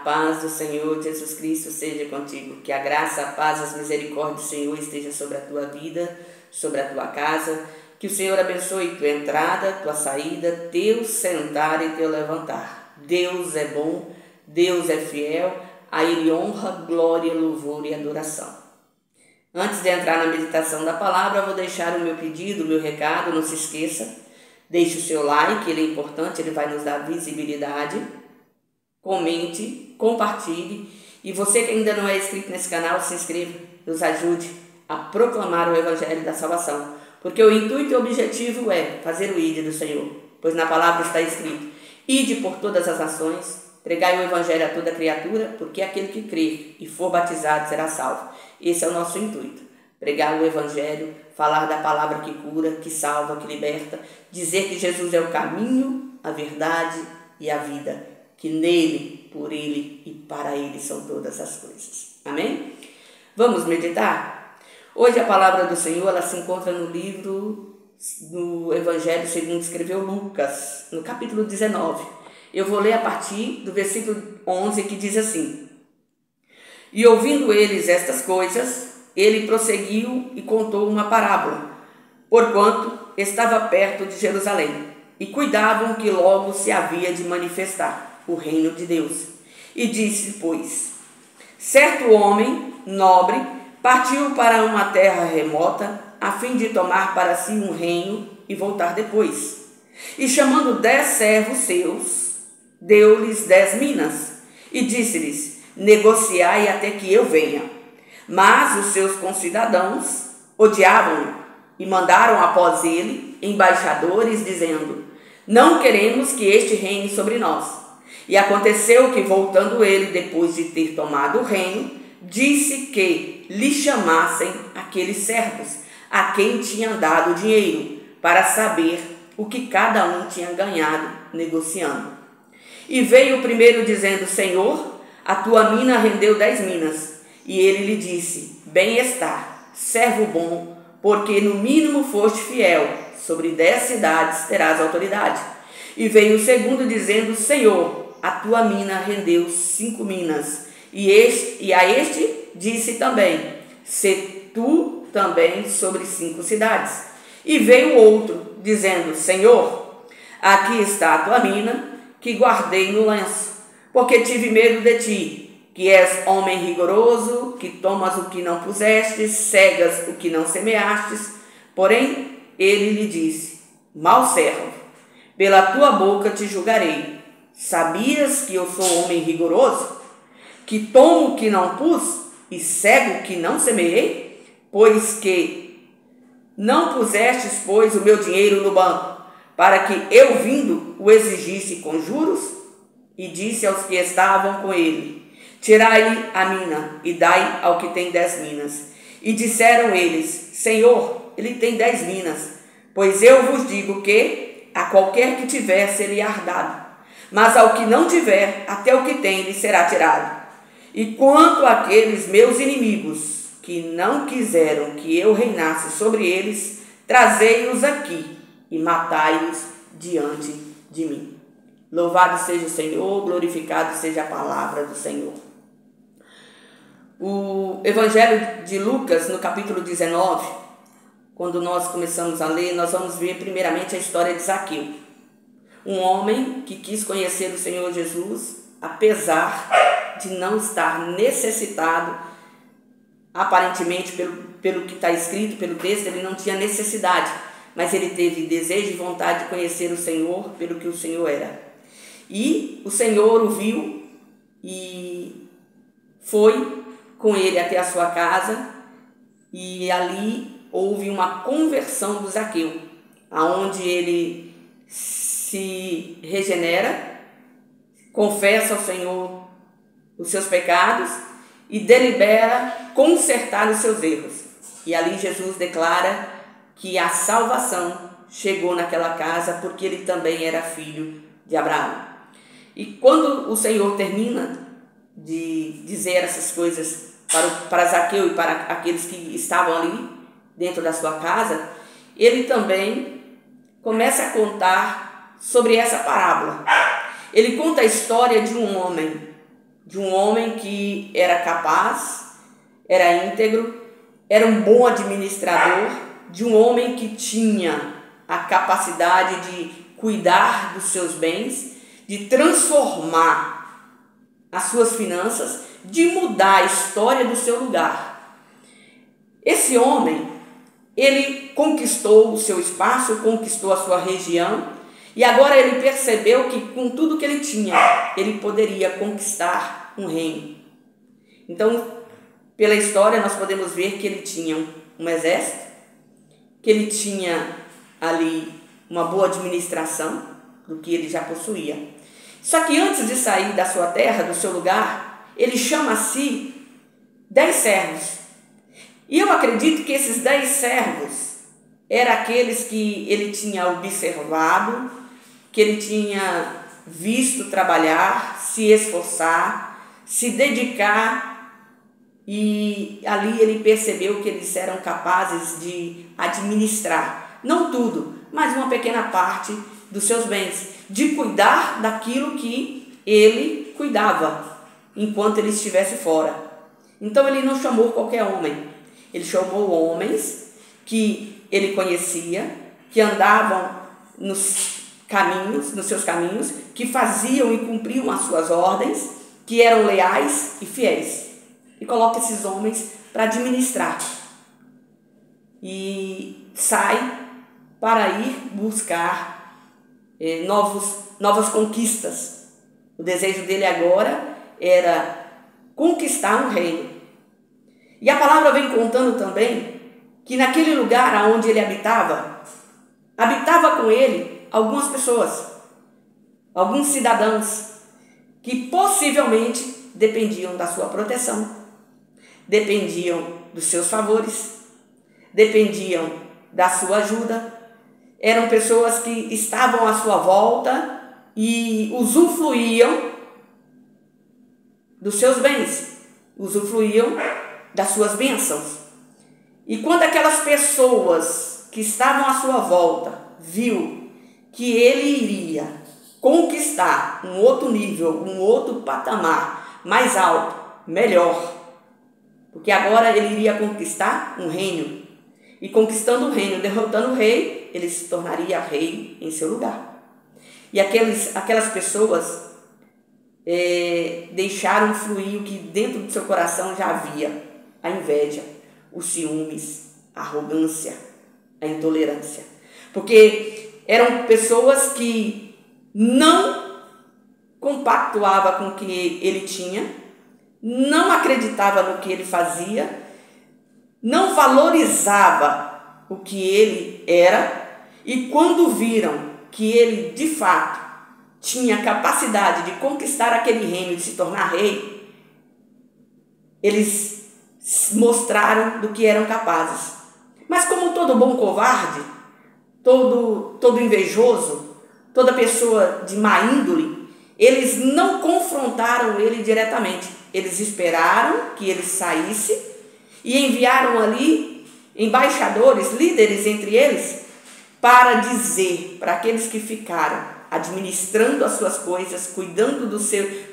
paz do Senhor Jesus Cristo seja contigo. Que a graça, a paz, as misericórdias do Senhor esteja sobre a tua vida, sobre a tua casa. Que o Senhor abençoe tua entrada, tua saída, teu sentar e teu levantar. Deus é bom, Deus é fiel, a Ele honra, glória, louvor e adoração. Antes de entrar na meditação da palavra, eu vou deixar o meu pedido, o meu recado, não se esqueça. Deixe o seu like, ele é importante, ele vai nos dar visibilidade. Comente, compartilhe. E você que ainda não é inscrito nesse canal, se inscreva, nos ajude a proclamar o Evangelho da Salvação. Porque o intuito e o objetivo é fazer o ide do Senhor. Pois na palavra está escrito: ide por todas as nações, pregai o Evangelho a toda criatura, porque aquele que crer e for batizado será salvo. Esse é o nosso intuito. Pregar o Evangelho, falar da palavra que cura, que salva, que liberta, dizer que Jesus é o caminho, a verdade e a vida, que nele, por ele e para ele são todas as coisas. Amém? Vamos meditar? Hoje a palavra do Senhor ela se encontra no livro do Evangelho segundo escreveu Lucas, no capítulo 19. Eu vou ler a partir do versículo 11, que diz assim: E ouvindo eles estas coisas, ele prosseguiu e contou uma parábola, porquanto estava perto de Jerusalém, e cuidavam que logo se havia de manifestar o reino de Deus. E disse, pois, certo homem nobre partiu para uma terra remota, a fim de tomar para si um reino e voltar depois. E chamando 10 servos seus, deu-lhes 10 minas, e disse-lhes: negociai até que eu venha. Mas os seus concidadãos odiavam-no e mandaram após ele embaixadores, dizendo: não queremos que este reine sobre nós. E aconteceu que, voltando ele, depois de ter tomado o reino, disse que lhe chamassem aqueles servos, a quem tinha dado dinheiro, para saber o que cada um tinha ganhado negociando. E veio o primeiro dizendo: Senhor, a tua mina rendeu 10 minas. E ele lhe disse: bem está, servo bom, porque no mínimo foste fiel, sobre 10 cidades terás autoridade. E veio o segundo dizendo: Senhor, a tua mina rendeu 5 minas. E a este disse também: sê tu também sobre 5 cidades. E veio outro dizendo: Senhor, aqui está a tua mina, que guardei no lenço, porque tive medo de ti, que és homem rigoroso, que tomas o que não pusestes, cegas o que não semeastes. Porém, ele lhe disse: mau servo, pela tua boca te julgarei. Sabias que eu sou homem rigoroso, que tomo o que não pus e cego o que não semeei? Pois que não pusestes, pois, o meu dinheiro no banco, para que eu vindo o exigisse com juros? E disse aos que estavam com ele: tirai a mina e dai ao que tem 10 minas. E disseram eles: Senhor, ele tem 10 minas. Pois eu vos digo que a qualquer que tiver seria dado, mas ao que não tiver, até o que tem lhe será tirado. E quanto àqueles meus inimigos, que não quiseram que eu reinasse sobre eles, trazei-os aqui e matai-os diante de mim. Louvado seja o Senhor, glorificado seja a palavra do Senhor. O Evangelho de Lucas, no capítulo 19, quando nós começamos a ler, nós vamos ver primeiramente a história de Zaqueu. Um homem que quis conhecer o Senhor Jesus, apesar de não estar necessitado, aparentemente pelo que está escrito, pelo texto, ele não tinha necessidade, mas ele teve desejo e vontade de conhecer o Senhor pelo que o Senhor era. E o Senhor o viu e foi com ele até a sua casa, e ali houve uma conversão do Zaqueu, aonde ele se regenera, confessa ao Senhor os seus pecados e delibera consertar os seus erros. E ali Jesus declara que a salvação chegou naquela casa porque ele também era filho de Abraão. E quando o Senhor termina de dizer essas coisas para Zaqueu e para aqueles que estavam ali dentro da sua casa, ele também começa a contar sobre essa parábola. Ele conta a história de um homem de um homem que era capaz, era íntegro, era um bom administrador, de um homem que tinha a capacidade de cuidar dos seus bens, de transformar as suas finanças, de mudar a história do seu lugar. Esse homem, ele conquistou o seu espaço, conquistou a sua região, e agora ele percebeu que com tudo que ele tinha, ele poderia conquistar um reino. Então, pela história, nós podemos ver que ele tinha um exército, que ele tinha ali uma boa administração do que ele já possuía. Só que antes de sair da sua terra, do seu lugar, ele chama a si 10 servos. E eu acredito que esses 10 servos eram aqueles que ele tinha observado, que ele tinha visto trabalhar, se esforçar, se dedicar, e ali ele percebeu que eles eram capazes de administrar, não tudo, mas uma pequena parte dos seus bens, de cuidar daquilo que ele cuidava enquanto ele estivesse fora. Então ele não chamou qualquer homem, ele chamou homens que ele conhecia, que andavam nos seus caminhos, que faziam e cumpriam as suas ordens, que eram leais e fiéis. E coloca esses homens para administrar. E sai para ir buscar novas conquistas. O desejo dele agora era conquistar um reino. E a palavra vem contando também que naquele lugar onde ele habitava com ele algumas pessoas, alguns cidadãos que possivelmente dependiam da sua proteção, dependiam dos seus favores, dependiam da sua ajuda. Eram pessoas que estavam à sua volta e usufruíam dos seus bens, usufruíam das suas bênçãos. E quando aquelas pessoas que estavam à sua volta viu que ele iria conquistar um outro nível, um outro patamar mais alto, melhor, porque agora ele iria conquistar um reino, e conquistando o reino, derrotando o rei, ele se tornaria rei em seu lugar. E aquelas pessoas deixaram fluir o que dentro do seu coração já havia: a inveja, os ciúmes, a arrogância, a intolerância. Porque eram pessoas que não compactuavam com o que ele tinha, não acreditava no que ele fazia, não valorizava o que ele era, e quando viram que ele de fato tinha capacidade de conquistar aquele reino, de se tornar rei, eles mostraram do que eram capazes. Mas como todo bom covarde, todo invejoso, toda pessoa de má índole, eles não confrontaram ele diretamente. Eles esperaram que ele saísse e enviaram ali embaixadores, líderes entre eles, para dizer para aqueles que ficaram administrando as suas coisas, cuidando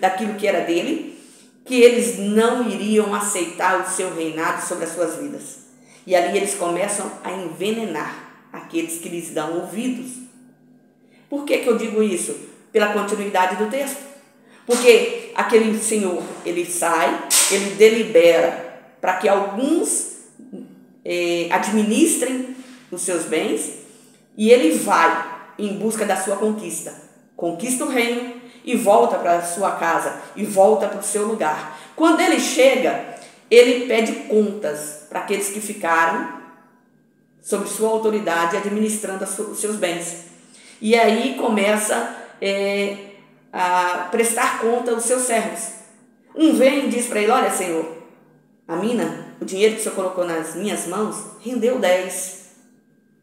daquilo que era dele, que eles não iriam aceitar o seu reinado sobre as suas vidas. E ali eles começam a envenenar aqueles que lhes dão ouvidos. Por que eu digo isso? Pela continuidade do texto. Porque aquele senhor, ele sai, ele delibera para que alguns administrem os seus bens, e ele vai em busca da sua conquista. Conquista o reino e volta para a sua casa, e volta para o seu lugar. Quando ele chega, ele pede contas para aqueles que ficaram sob sua autoridade, administrando os seus bens. E aí começa a prestar conta aos seus servos. Um vem e diz para ele: olha, senhor, a mina, o dinheiro que o senhor colocou nas minhas mãos, rendeu 10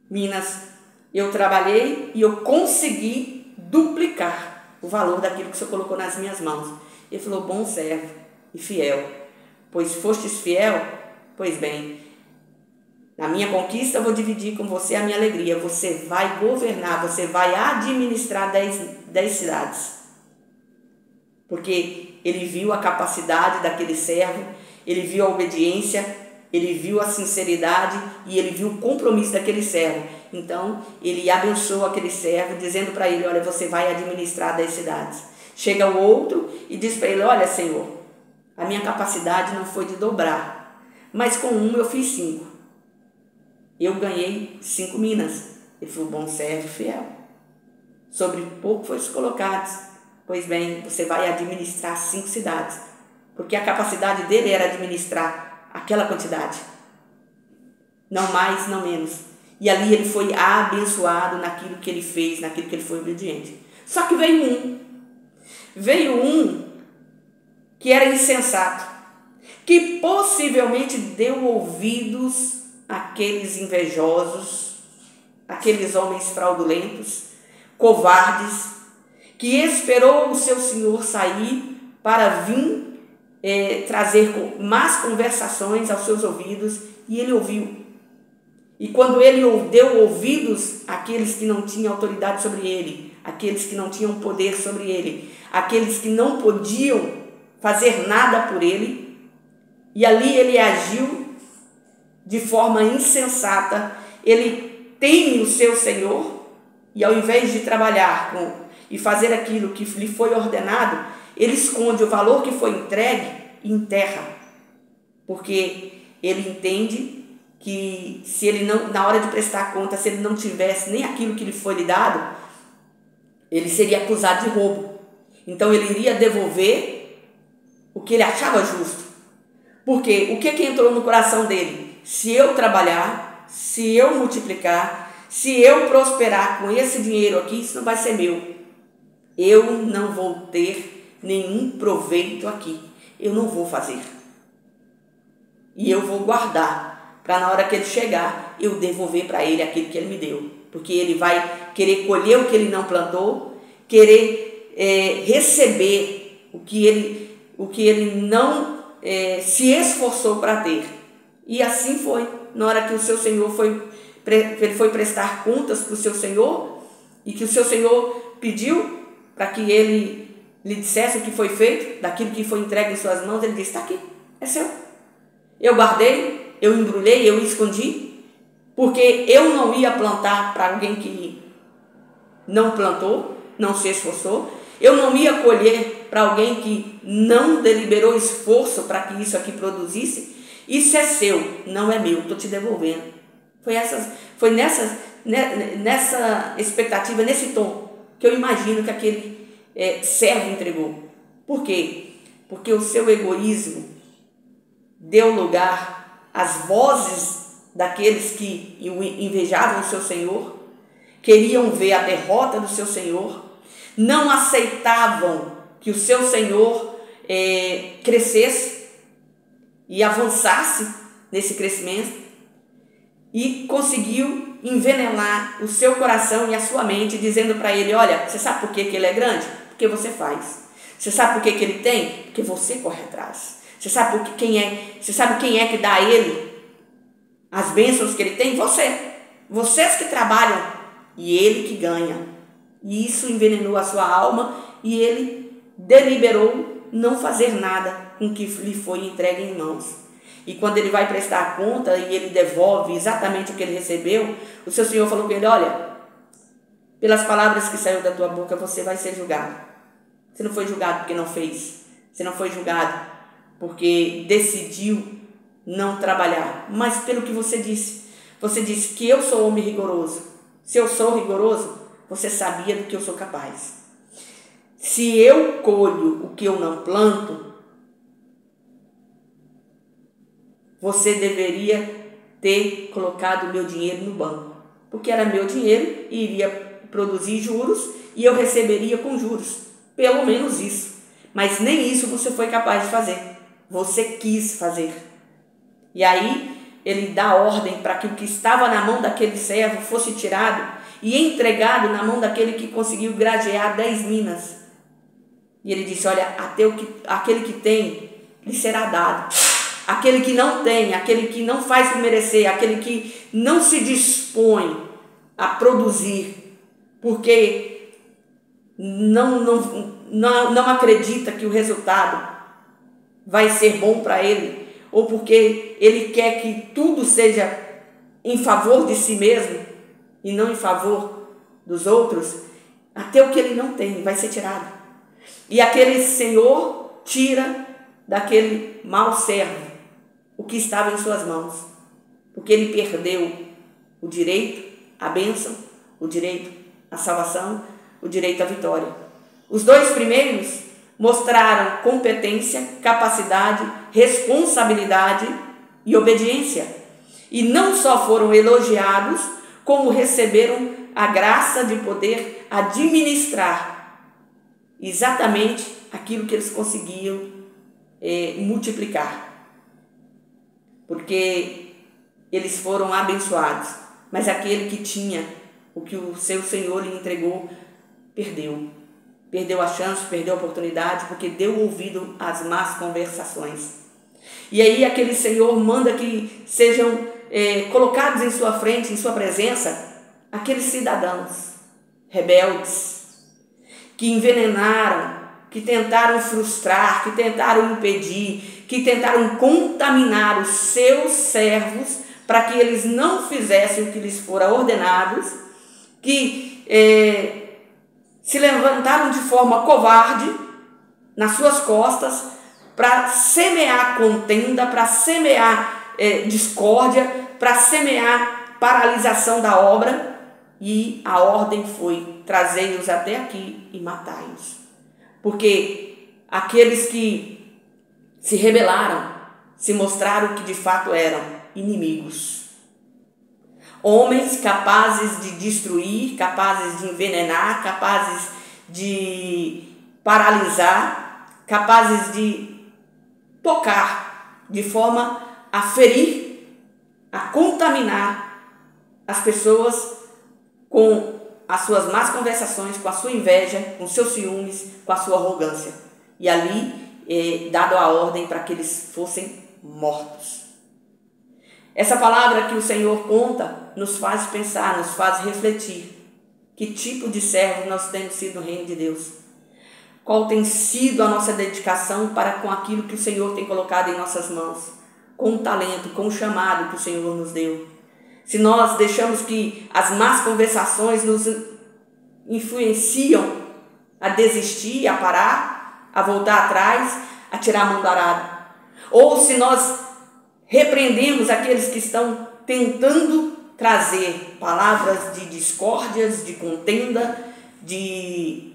minas. Eu trabalhei e eu consegui duplicar o valor daquilo que o senhor colocou nas minhas mãos. Ele falou: bom servo e fiel, pois fostes fiel, pois bem, na minha conquista eu vou dividir com você a minha alegria. Você vai governar, você vai administrar 10 cidades. porque ele viu a capacidade daquele servo, ele viu a obediência, ele viu a sinceridade e ele viu o compromisso daquele servo. Então, ele abençoou aquele servo, dizendo para ele: olha, você vai administrar 10 cidades. Chega o outro e diz para ele: olha, Senhor, a minha capacidade não foi de dobrar, mas com um eu fiz 5. Eu ganhei 5 minas. Ele foi um bom servo fiel. Sobre pouco foi colocado. Pois bem, você vai administrar 5 cidades. Porque a capacidade dele era administrar aquela quantidade. Não mais, não menos. E ali ele foi abençoado naquilo que ele fez, naquilo que ele foi obediente. Só que veio um que era insensato, que possivelmente deu ouvidos àqueles invejosos, aqueles homens fraudulentos, covardes, que esperou o seu senhor sair para vir trazer más conversações aos seus ouvidos, e ele ouviu. E quando ele deu ouvidos àqueles que não tinham autoridade sobre ele, aqueles que não tinham poder sobre ele, aqueles que não podiam fazer nada por ele, e ali ele agiu de forma insensata. Ele teme o seu senhor, e ao invés de trabalhar e fazer aquilo que lhe foi ordenado, ele esconde o valor que foi entregue e enterra, porque ele entende que se ele não, na hora de prestar conta, se ele não tivesse nem aquilo que lhe foi lhe dado, ele seria acusado de roubo. Então ele iria devolver o que ele achava justo. Porque o que entrou no coração dele? Se eu trabalhar, se eu multiplicar, se eu prosperar com esse dinheiro aqui, isso não vai ser meu. Eu não vou ter nenhum proveito aqui. Eu não vou fazer. E eu vou guardar, para na hora que ele chegar, eu devolver para ele aquilo que ele me deu. Porque ele vai querer colher o que ele não plantou, querer receber o que ele não se esforçou para ter. E assim foi. Na hora que o seu senhor ele foi prestar contas para o seu senhor, e que o seu senhor pediu para que ele lhe dissesse o que foi feito, daquilo que foi entregue em suas mãos, ele disse: está aqui, é seu. Eu guardei, eu embrulhei, eu escondi, porque eu não ia plantar para alguém que não plantou, não se esforçou. Eu não ia colher para alguém que não deliberou esforço para que isso aqui produzisse. Isso é seu, não é meu, estou te devolvendo. Foi nessa expectativa, nesse tom, que eu imagino que aquele servo entregou. Por quê? Porque o seu egoísmo deu lugar às vozes daqueles que invejavam o seu senhor, queriam ver a derrota do seu senhor, não aceitavam que o seu senhor crescesse e avançasse nesse crescimento, e conseguiu envenenar o seu coração e a sua mente, dizendo para ele: olha, você sabe por que ele é grande? Porque você faz. Você sabe por que ele tem? Porque você corre atrás. Você sabe quem é que dá a ele as bênçãos que ele tem? Vocês que trabalham, e ele que ganha. E isso envenenou a sua alma, e ele deliberou não fazer nada com o que lhe foi entregue em mãos. E quando ele vai prestar conta e ele devolve exatamente o que ele recebeu, o seu senhor falou com ele: olha, pelas palavras que saiu da tua boca você vai ser julgado. Você não foi julgado porque não fez. Você não foi julgado porque decidiu não trabalhar, mas pelo que você disse. Você disse que eu sou homem rigoroso. Se eu sou rigoroso, você sabia do que eu sou capaz. Se eu colho o que eu não planto, você deveria ter colocado o meu dinheiro no banco, porque era meu dinheiro e iria produzir juros e eu receberia com juros, pelo menos isso. Mas nem isso você foi capaz de fazer. Você quis fazer. E aí ele dá ordem para que o que estava na mão daquele servo fosse tirado e entregado na mão daquele que conseguiu gradear 10 minas. E ele disse: olha, aquele que tem, lhe será dado. Aquele que não tem, aquele que não faz por merecer, aquele que não se dispõe a produzir, porque não acredita que o resultado vai ser bom para ele, ou porque ele quer que tudo seja em favor de si mesmo e não em favor dos outros, até o que ele não tem vai ser tirado. E aquele senhor tira daquele mau servo o que estava em suas mãos, porque ele perdeu o direito à bênção, o direito à salvação, o direito à vitória. Os dois primeiros mostraram competência, capacidade, responsabilidade e obediência. E não só foram elogiados, como receberam a graça de poder administrar exatamente aquilo que eles conseguiam multiplicar. Porque eles foram abençoados, mas aquele que tinha o que o seu Senhor lhe entregou, perdeu. Perdeu a chance, perdeu a oportunidade, porque deu ouvido às más conversações. E aí aquele Senhor manda que sejam colocados em sua frente, em sua presença, aqueles cidadãos rebeldes, que envenenaram, que tentaram frustrar, que tentaram impedir, que tentaram contaminar os seus servos para que eles não fizessem o que lhes fora ordenados, que se levantaram de forma covarde nas suas costas para semear contenda, para semear discórdia, para semear paralisação da obra, e a ordem foi: trazei-os até aqui e matai-os. Porque aqueles que se rebelaram se mostraram que de fato eram inimigos. Homens capazes de destruir, capazes de envenenar, capazes de paralisar, capazes de tocar de forma a ferir, a contaminar as pessoas com as suas más conversações, com a sua inveja, com seus ciúmes, com a sua arrogância. E ali, dado a ordem para que eles fossem mortos. Essa palavra que o Senhor conta nos faz pensar, nos faz refletir. Que tipo de servo nós temos sido no reino de Deus? Qual tem sido a nossa dedicação para com aquilo que o Senhor tem colocado em nossas mãos? Com o talento, com o chamado que o Senhor nos deu. Se nós deixamos que as más conversações nos influenciam a desistir, a parar, a voltar atrás, a tirar a mão do arado. Ou se nós repreendemos aqueles que estão tentando trazer palavras de discórdias, de contenda, de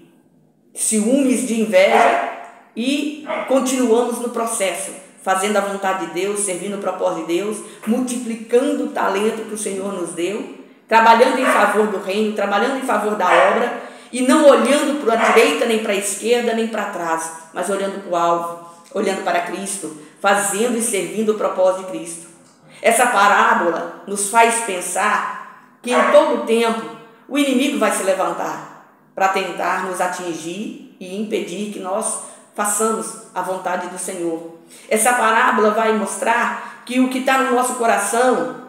ciúmes, de inveja, e continuamos no processo, fazendo a vontade de Deus, servindo o propósito de Deus, multiplicando o talento que o Senhor nos deu, trabalhando em favor do reino, trabalhando em favor da obra, e não olhando para a direita, nem para a esquerda, nem para trás, mas olhando para o alvo, olhando para Cristo, fazendo e servindo o propósito de Cristo. Essa parábola nos faz pensar que em todo tempo o inimigo vai se levantar para tentar nos atingir e impedir que nós façamos a vontade do Senhor. Essa parábola vai mostrar que o que está no nosso coração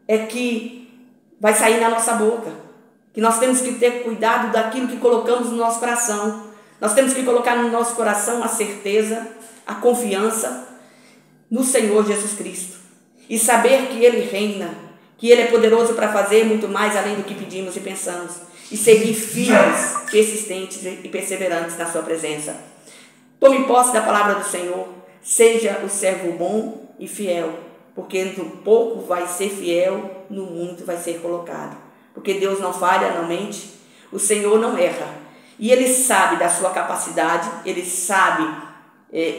é que vai sair na nossa boca, que nós temos que ter cuidado daquilo que colocamos no nosso coração. Nós temos que colocar no nosso coração a certeza, a confiança no Senhor Jesus Cristo e saber que Ele reina, que Ele é poderoso para fazer muito mais além do que pedimos e pensamos, e seguir firmes, persistentes e perseverantes na sua presença. Tome posse da palavra do Senhor, seja o servo bom e fiel, porque no pouco vai ser fiel, no muito vai ser colocado, porque Deus não falha, não mente, o Senhor não erra, e Ele sabe da sua capacidade, Ele sabe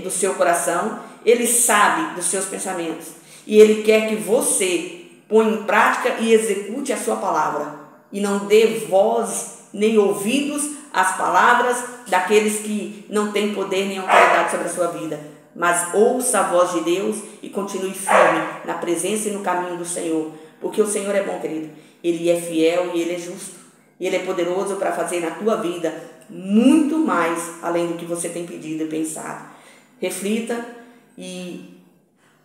do seu coração, Ele sabe dos seus pensamentos, e Ele quer que você ponha em prática e execute a sua palavra, e não dê voz nem ouvidos às palavras daqueles que não têm poder nem autoridade sobre a sua vida, mas ouça a voz de Deus e continue firme na presença e no caminho do Senhor, porque o Senhor é bom, querido, Ele é fiel e Ele é justo, e Ele é poderoso para fazer na tua vida muito mais além do que você tem pedido e pensado. Reflita e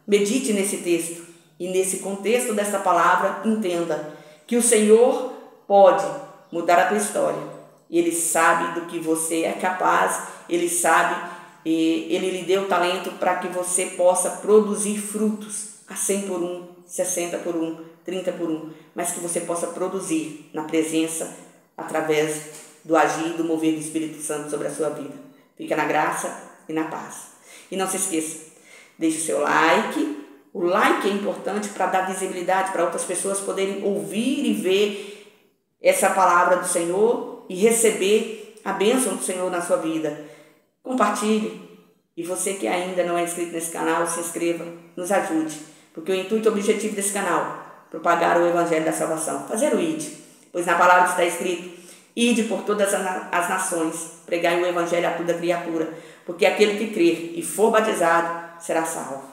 medite nesse texto, e nesse contexto dessa palavra entenda que o Senhor pode mudar a tua história, Ele sabe do que você é capaz, Ele sabe, e Ele lhe deu talento para que você possa produzir frutos a 100 por 1, 60 por 1, 30 por 1, mas que você possa produzir na presença, através do agir, do mover do Espírito Santo sobre a sua vida. Fica na graça e na paz. E não se esqueça, deixe o seu like. O like é importante para dar visibilidade para outras pessoas poderem ouvir e ver essa palavra do Senhor e receber a bênção do Senhor na sua vida. Compartilhe. E você que ainda não é inscrito nesse canal, se inscreva, nos ajude. Porque o intuito e o objetivo desse canal é propagar o Evangelho da Salvação, fazer o ide. Pois na palavra está escrito: ide por todas as nações, pregai o Evangelho a toda criatura, porque aquele que crer e for batizado será salvo.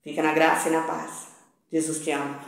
Fica na graça e na paz. Jesus te ama.